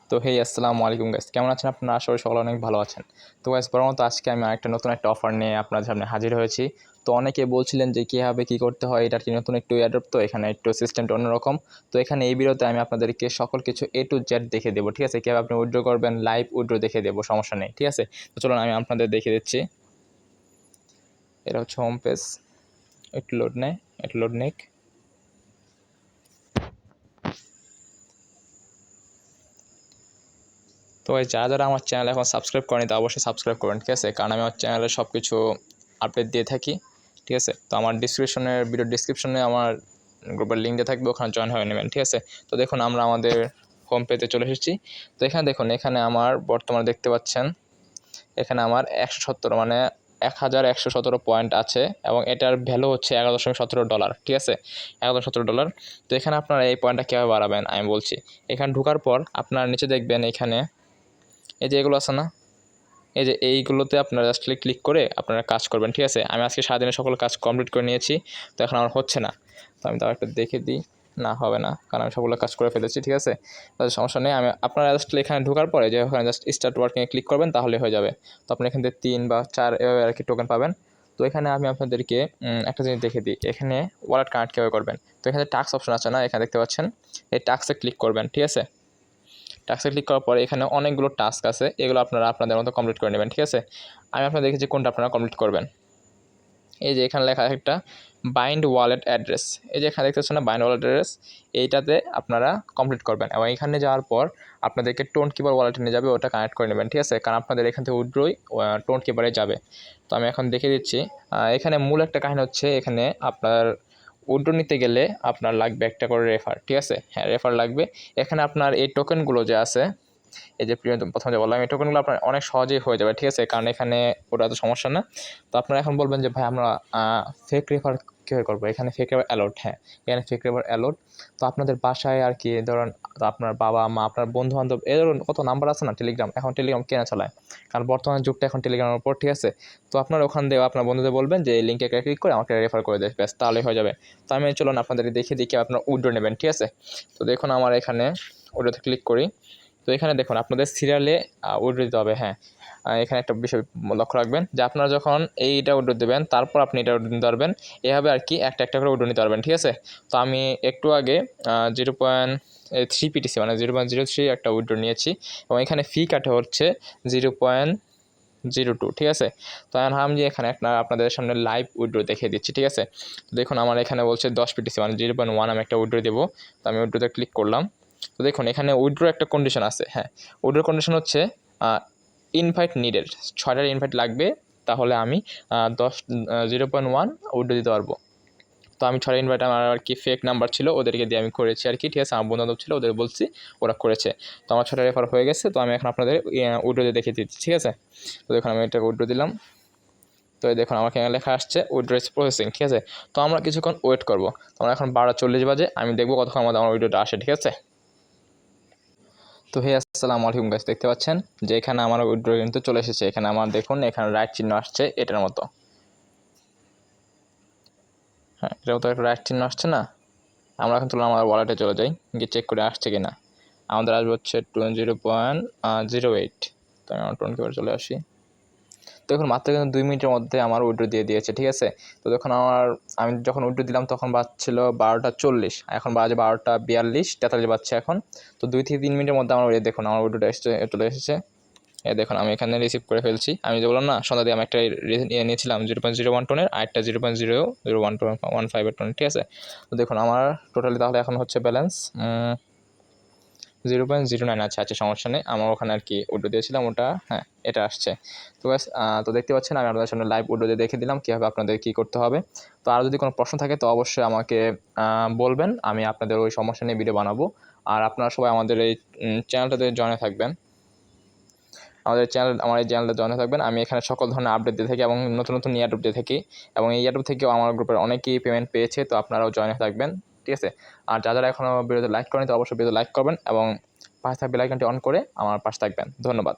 তো আসসালামু আলাইকুম গাইস, কেমন আছেন আপনারা? আশা করি সকলে অনেক ভালো আছেন। তো গাইস, বরাবর আজকে আমি আরেকটা নতুন একটা অফার নিয়ে আপনাদের সামনে হাজির হয়েছি। তো অনেকে বলছিলেন যে কীভাবে কী করতে হয়, এটার কি নতুন একটু অ্যাডপ্ট, তো এখানে একটু সিস্টেমটা অন্যরকম। তো এখানে এই ভিডিওতে আমি আপনাদেরকে সকল কিছু A to Z দেখিয়ে দেবো, ঠিক আছে? কীভাবে আপনি উইথড্র করবেন, লাইভ উইথড্র দেখিয়ে দেবো, সমস্যা নেই, ঠিক আছে? তো চলুন আমি আপনাদের দেখিয়ে দিচ্ছি। এটা হচ্ছে হোম পেজ, একটু লোড নেয়, একটু লোড নেক। তো যারা যারা আমার চ্যানেল এখন সাবস্ক্রাইব করেনি তা অবশ্যই সাবস্ক্রাইব করবেন, ঠিক আছে? কারণ আমি আমার চ্যানেলে সব কিছু আপডেট দিয়ে থাকি, ঠিক আছে? তো আমার ভিডিও ডিসক্রিপশনে আমার গ্রুপের লিঙ্ক দিয়ে থাকবে, ওখানে জয়েন হয়ে নেবেন, ঠিক আছে? তো দেখুন আমরা আমাদের হোম পেজে চলে এসেছি। তো এখানে দেখুন, এখানে আমার বর্তমানে দেখতে পাচ্ছেন এখানে আমার 117 মানে 1117 পয়েন্ট আছে এবং এটার ভ্যালু হচ্ছে $11.17, ঠিক আছে? $11.17। তো এখানে আপনারা এই পয়েন্টটা কীভাবে বাড়াবেন আমি বলছি। এখানে ঢোকার পর আপনারা নিচে দেখবেন এখানে এই যে এগুলো আছে না, এই যে এইগুলোতে আপনারা জাস্ট ক্লিক করে আপনারা কাজ করবেন, ঠিক আছে? আমি আজকে সারাদিনে সকল কাজ কমপ্লিট করে নিয়েছি, তো এখন আমার হচ্ছে না। তো আমি তাও একটা দেখে দিই, না হবে না, কারণ আমি সবগুলো কাজ করে ফেলেছি, ঠিক আছে? তাহলে সমস্যা নেই। আপনারা জাস্ট এখানে ঢোকার পরে যে ওখানে জাস্ট স্টার্ট ওয়ার্কিংয়ে ক্লিক করবেন, তাহলে হয়ে যাবে। তো আপনি এখান থেকে 3 বা 4 এভাবে আর কি টোকেন পাবেন। তো এখানে আমি আপনাদেরকে একটা জিনিস দেখে দিই, এখানে ওয়ালেট কানেক্ট কীভাবে করবেন। তো এখানে টাস্ক অপশন আছে না, এখানে দেখতে পাচ্ছেন, এই টাস্কে ক্লিক করবেন, ঠিক আছে? টাস্কে ক্লিক করার পরে এখানে অনেকগুলো টাস্ক আছে, এগুলো আপনারা আপনাদের মতো কমপ্লিট করে নেবেন, ঠিক আছে? আমি আপনাদের দেখেছি কোনটা আপনারা কমপ্লিট করবেন। এই যে এখানে লেখা একটা বাইন্ড ওয়ালেট অ্যাড্রেস, এই যে এখানে দেখতে পাচ্ছেন না, বাইন্ড ওয়ালেট অ্যাড্রেস, এইটাতে আপনারা কমপ্লিট করবেন এবং এখানে যাওয়ার পর আপনাদেরকে টোন কিপার ওয়ালেটে নিয়ে যাবে, ওটা কানেক্ট করে নেবেন, ঠিক আছে? কারণ আপনাদের এখান থেকে উইথড্রই টোন কিপারে যাবে। তো আমি এখন দেখে দিচ্ছি। এখানে মূল একটা কাহিনী হচ্ছে, এখানে আপনার উইথড্র নিতে গেলে আপনার লাগবে একটা করে রেফার, ঠিক আছে? হ্যাঁ, রেফার লাগবে। এখানে আপনার এই টোকেনগুলো যে আছে, এই যে প্রথমে যে বললাম, এই টোকেনগুলো আপনার অনেক সহজেই হয়ে যাবে, ঠিক আছে? কারণ এখানে ওটা তো সমস্যা না। তো আপনারা এখন বলবেন যে ভাই আমরা ফেক রেফার কীভাবে করবো? এখানে ফেক রেফার অ্যালাউড, হ্যাঁ, এখানে ফেক রেফার অ্যালাউড। তো আপনাদের বাসায় আর কি ধরুন আপনার বাবা মা, আপনার বন্ধু বান্ধব, এ ধরুন কত নাম্বার আছে না টেলিগ্রাম, এখন টেলিগ্রাম কেনা চালায়, কারণ বর্তমানে যুগটা এখন টেলিগ্রামের উপর, ঠিক আছে? তো আপনার ওখান দিয়ে আপনার বন্ধুদের বলবেন যে এই লিঙ্কে ক্লিক করে আমাকে রেফার করে দেয়, ব্যাস, তাহলে হয়ে যাবে। তো আমি চলুন আপনাদেরকে দেখিয়ে দিই আপনার উইথড্র নেবেন, ঠিক আছে? তো দেখুন আমার এখানে উইথড্রতে ক্লিক করি। তো এখানে দেখুন আপনাদের সিরিয়ালে উইথড্র দিতে হবে, হ্যাঁ। এখানে একটা বিষয় লক্ষ্য রাখবেন যে আপনারা যখন এইটা উইথড্র দেবেন, তারপর আপনি এটা উইথড্র নিতে পারবেন, এভাবে আর কি একটা একটা করে উইথড্র নিতে পারবেন, ঠিক আছে? তো আমি একটু আগে 0.3 পিটিসি মানে 0.03 একটা উইথড্র নিয়েছি এবং এখানে ফি কাটে হচ্ছে 0.02, ঠিক আছে? তো আমি এখানে আপনাদের সামনে লাইভ উইথড্র দেখিয়ে দিচ্ছি, ঠিক আছে? তো দেখুন আমার এখানে বলছে 10 পিটিসি মানে 0.1 আমি একটা উইথড্র দেবো। তো আমি উইথড্রতে ক্লিক করলাম। তো দেখুন এখানে উইথড্র একটা কন্ডিশন আছে, হ্যাঁ। উইথড্র কন্ডিশন হচ্ছে ইনভাইট নিডেড, 6টার ইনভাইট লাগবে, তাহলে আমি 0.1 উইথড্র দিতে পারবো। তো আমি 6টা ইনভাইট আমার আর কি ফেক নাম্বার ছিল, ওদেরকে দিয়ে আমি করেছি আর কি, ঠিক আছে? আমার বন্ধু ছিল, ওদের বলছি, ওরা করেছে। তো আমার 6টা রেফার হয়ে গেছে। তো আমি এখন আপনাদের উইথড্র দিয়ে দেখিয়ে দিচ্ছি, ঠিক আছে? তো দেখুন আমি এটা উইথড্র দিলাম। তো দেখুন আমার এখানে লেখা আসছে উইথড্র ইজ প্রসেসিং, ঠিক আছে? তো আমরা কিছুক্ষণ ওয়েট করবো। তো আমরা এখন 12:40 বাজে, আমি দেখবো কতক্ষণ মধ্যে আমার উইথড্রটা আসে, ঠিক আছে? তো আসসালামু আলাইকুম গাইস, দেখতে পাচ্ছেন যে এখানে আমার উইথড্র কিন্তু চলে এসেছে। এখানে আমার দেখুন এখানে রাইট চিহ্ন আসছে এটার মতো, হ্যাঁ, এটার মতো একটা রাইট চিহ্ন আসছে না। আমরা এখন তুলনায় আমার ওয়ালেটে চলে যাই, গিয়ে চেক করে আসছে কিনা। আমাদের আসবে হচ্ছে 0.08। তো আমি আমার টোন কিপারে চলে আসি। দেখুন মাত্র কিন্তু 2 মিনিটের মধ্যে আমার উইথড্র দিয়ে দিয়েছে, ঠিক আছে? তো দেখুন আমি যখন উইথড্র দিলাম তখন বাজছিল 12:40, এখন বাজে 12:42, 43 বাজছে এখন। তো 2 থেকে 3 মিনিটের মধ্যে আমার দেখুন আমার উইথড্রটা চলে এসেছে। দেখুন আমি এখানে রিসিভ করে ফেলছি। আমি যে বললাম না সন্ধ্যা দিয়ে আমি একটা নিয়েছিলাম 0.01 টোনের, আর একটা 0.001 টোনের, ঠিক আছে? তো দেখুন আমার টোটালি তাহলে এখন হচ্ছে ব্যালেন্স 0.09 আছে, সমস্যা নেই। আমার ওখানে আর কি উইথড্র দিয়েছিলাম ওটা, হ্যাঁ, এটা আসছে। তো ব্যাস, তো দেখতে পাচ্ছেন আমি আপনাদের সামনে লাইভ উইথড্র দিয়ে দেখে দিলাম কীভাবে আপনাদের কী করতে হবে। তো আর যদি কোনো প্রশ্ন থাকে তো অবশ্যই আমাকে বলবেন, আমি আপনাদের ওই সমস্যা নিয়ে ভিডিও বানাবো। আর আপনারা সবাই আমাদের এই চ্যানেলটাতে জয়েনে থাকবেন, আমার এই চ্যানেলটা জয়েন থাকবেন। আমি এখানে সকল ধরনের আপডেট দিয়ে থাকি এবং নতুন নতুন ইয়ারড্রপ দিয়ে থাকি, এবং এই ইয়ারড্রপ থেকেও আমার গ্রুপের অনেকেই পেমেন্ট পেয়েছে। তো আপনারাও জয়েন থাকবেন, ঠিক আছে? আর যারা এখনও ভিডিওতে লাইক করেন তো অবশ্যই ভিডিও লাইক করবেন এবং পাশে থাকা বেল আইকনটি অন করে আমার পাশে থাকবেন। ধন্যবাদ।